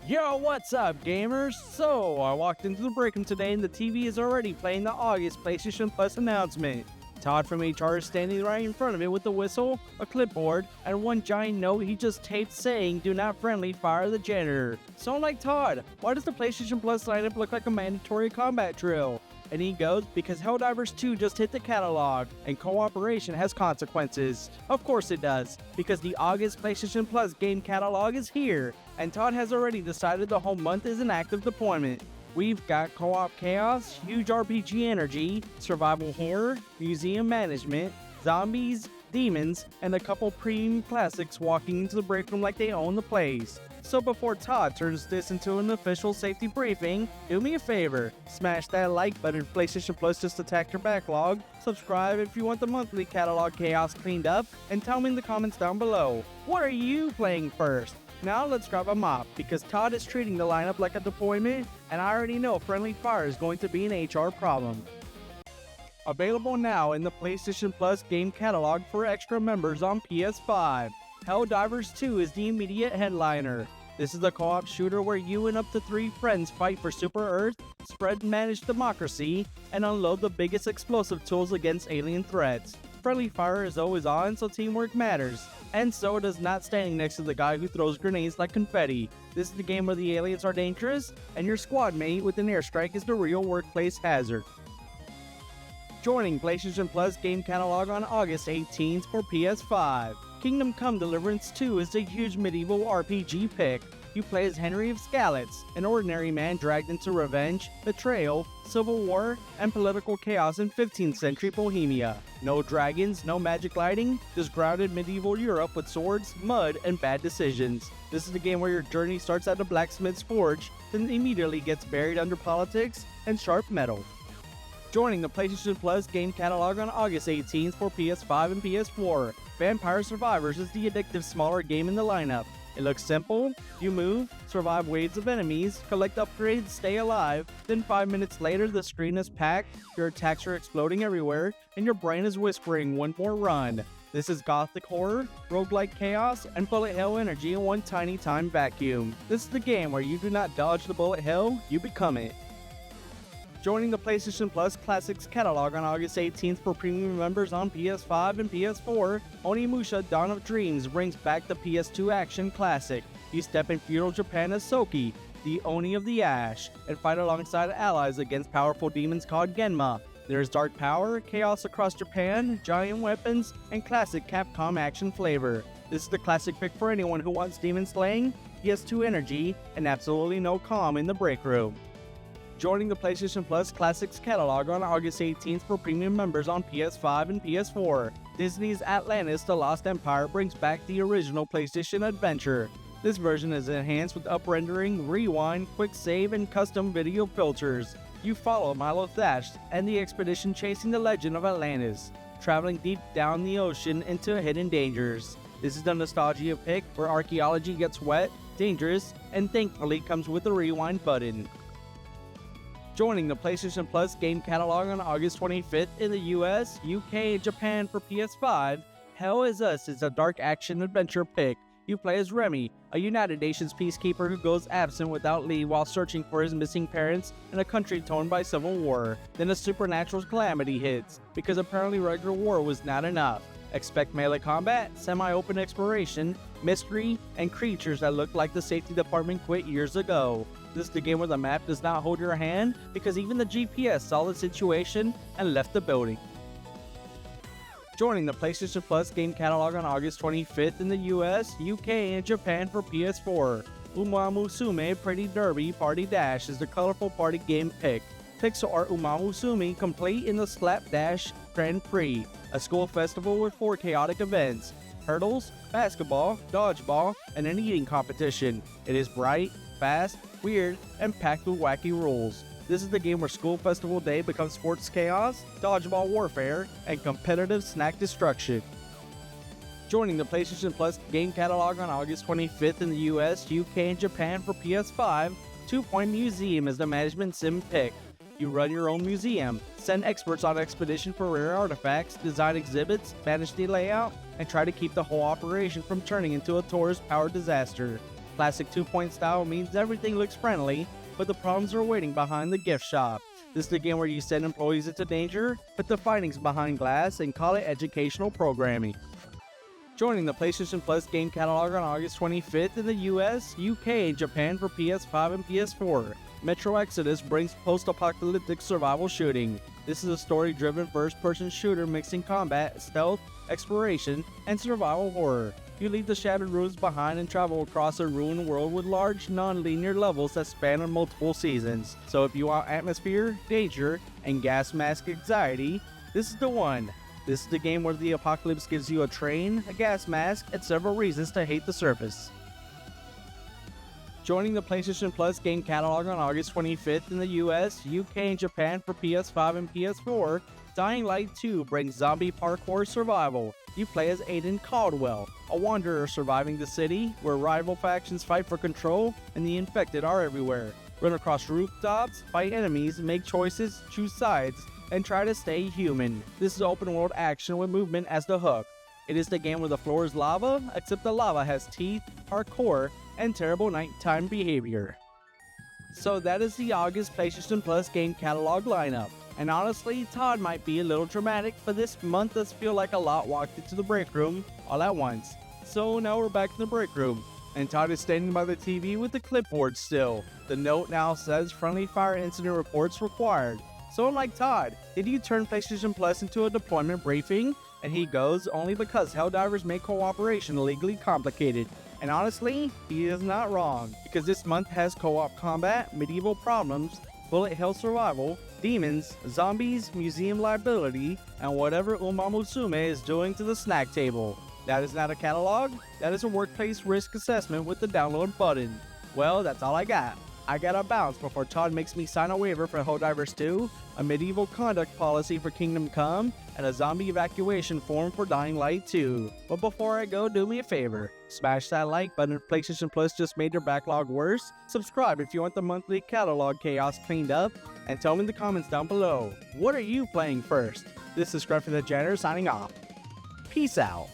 Yo, what's up, gamers? So, I walked into the breakroom today and the TV is already playing the August PlayStation Plus announcement. Todd from HR is standing right in front of it with a whistle, a clipboard, and one giant note he just taped saying, "Do not friendly fire the janitor." So I'm like, Todd, why does the PlayStation Plus lineup look like a mandatory combat drill? And he goes, because Helldivers 2 just hit the catalog, and cooperation has consequences. Of course it does, because the August PlayStation Plus game catalog is here, and Todd has already decided the whole month is an active deployment. We've got co-op chaos, huge RPG energy, survival horror, museum management, zombies, demons, and a couple premium classics walking into the break room like they own the place. So before Todd turns this into an official safety briefing, do me a favor, smash that like button if PlayStation Plus just attacked your backlog, subscribe if you want the monthly catalog chaos cleaned up, and tell me in the comments down below, what are you playing first? Now let's grab a mop, because Todd is treating the lineup like a deployment, and I already know friendly fire is going to be an HR problem. Available now in the PlayStation Plus game catalog for extra members on PS5. Helldivers 2 is the immediate headliner. This is a co-op shooter where you and up to 3 friends fight for Super Earth, spread and manage democracy, and unload the biggest explosive tools against alien threats. Friendly fire is always on, so teamwork matters. And so does not standing next to the guy who throws grenades like confetti. This is the game where the aliens are dangerous, and your squad mate with an airstrike is the real workplace hazard. Joining PlayStation Plus game catalog on August 18th for PS5. Kingdom Come Deliverance II is a huge medieval RPG pick. You play as Henry of Skalitz, an ordinary man dragged into revenge, betrayal, civil war, and political chaos in 15th century Bohemia. No dragons, no magic lighting, just grounded medieval Europe with swords, mud, and bad decisions. This is the game where your journey starts at a blacksmith's forge, then immediately gets buried under politics and sharp metal. Joining the PlayStation Plus game catalog on August 18th for PS5 and PS4. Vampire Survivors is the addictive smaller game in the lineup. It looks simple, you move, survive waves of enemies, collect upgrades, stay alive, then 5 minutes later the screen is packed, your attacks are exploding everywhere, and your brain is whispering one more run. This is gothic horror, roguelike chaos, and bullet hell energy in one tiny time vacuum. This is the game where you do not dodge the bullet hell, you become it. Joining the PlayStation Plus Classics catalog on August 18th for premium members on PS5 and PS4, Onimusha Dawn of Dreams brings back the PS2 action classic. You step in feudal Japan as Soki, the Oni of the Ash, and fight alongside allies against powerful demons called Genma. There's dark power, chaos across Japan, giant weapons, and classic Capcom action flavor. This is the classic pick for anyone who wants demon slaying, PS2 energy, and absolutely no calm in the break room. Joining the PlayStation Plus Classics catalog on August 18th for premium members on PS5 and PS4. Disney's Atlantis: The Lost Empire brings back the original PlayStation adventure. This version is enhanced with up-rendering, rewind, quick save, and custom video filters. You follow Milo Thatch and the expedition chasing the legend of Atlantis, traveling deep down the ocean into hidden dangers. This is the nostalgia pick where archaeology gets wet, dangerous, and thankfully comes with a rewind button. Joining the PlayStation Plus game catalog on August 25th in the US, UK, and Japan for PS5, Hell Is Us is a dark action adventure pick. You play as Remy, a United Nations peacekeeper who goes absent without leave while searching for his missing parents in a country torn by civil war. Then a supernatural calamity hits, because apparently regular war was not enough. Expect melee combat, semi-open exploration, mystery, and creatures that look like the safety department quit years ago. This is the game where the map does not hold your hand because even the GPS saw the situation and left the building. Joining the PlayStation Plus game catalog on August 25th in the US, UK, and Japan for PS4. Umamusume Pretty Derby Party Dash is the colorful party game pick. Pixel art Umamusume complete in the Slapdash Grand Prix, a school festival with 4 chaotic events: hurdles, basketball, dodgeball, and an eating competition. It is bright, fast, weird, and packed with wacky rules. This is the game where school festival day becomes sports chaos, dodgeball warfare, and competitive snack destruction. Joining the PlayStation Plus game catalog on August 25th in the US, UK, and Japan for PS5, 2 Point Museum is the management sim pick. You run your own museum, send experts on expedition for rare artifacts, design exhibits, manage the layout, and try to keep the whole operation from turning into a tourist-powered disaster. Classic 2-point style means everything looks friendly, but the problems are waiting behind the gift shop. This is the game where you send employees into danger, put the findings behind glass, and call it educational programming. Joining the PlayStation Plus game catalog on August 25th in the US, UK, and Japan for PS5 and PS4. Metro Exodus brings post-apocalyptic survival shooting. This is a story-driven first-person shooter mixing combat, stealth, exploration, and survival horror. You leave the shattered ruins behind and travel across a ruined world with large, non-linear levels that span on multiple seasons. So if you want atmosphere, danger, and gas mask anxiety, this is the one. This is the game where the apocalypse gives you a train, a gas mask, and several reasons to hate the surface. Joining the PlayStation Plus game catalog on August 25th in the US, UK, and Japan for PS5 and PS4, Dying Light 2 brings zombie parkour survival. You play as Aiden Caldwell, a wanderer surviving the city, where rival factions fight for control and the infected are everywhere. Run across rooftops, fight enemies, make choices, choose sides, and try to stay human. This is open world action with movement as the hook. It is the game where the floor is lava, except the lava has teeth, parkour, and terrible nighttime behavior. So that is the August PlayStation Plus game catalog lineup. And honestly, Todd might be a little dramatic, but this month does feel like a lot walked into the break room all at once. So now we're back in the break room, and Todd is standing by the TV with the clipboard still. The note now says friendly fire incident reports required. So I'm like, Todd, did you turn PlayStation Plus into a deployment briefing? And he goes, only because Helldivers make cooperation illegally complicated. And honestly, he is not wrong, because this month has co-op combat, medieval problems, bullet hell survival, demons, zombies, museum liability, and whatever Umamusume is doing to the snack table. That is not a catalog, that is a workplace risk assessment with the download button. Well, that's all I got. I gotta bounce before Todd makes me sign a waiver for Helldivers 2, a medieval conduct policy for Kingdom Come, and a zombie evacuation form for Dying Light 2. But before I go, do me a favor. Smash that like button if PlayStation Plus just made your backlog worse. Subscribe if you want the monthly catalog chaos cleaned up. And tell me in the comments down below, what are you playing first? This is Scruffy the Janitor signing off. Peace out.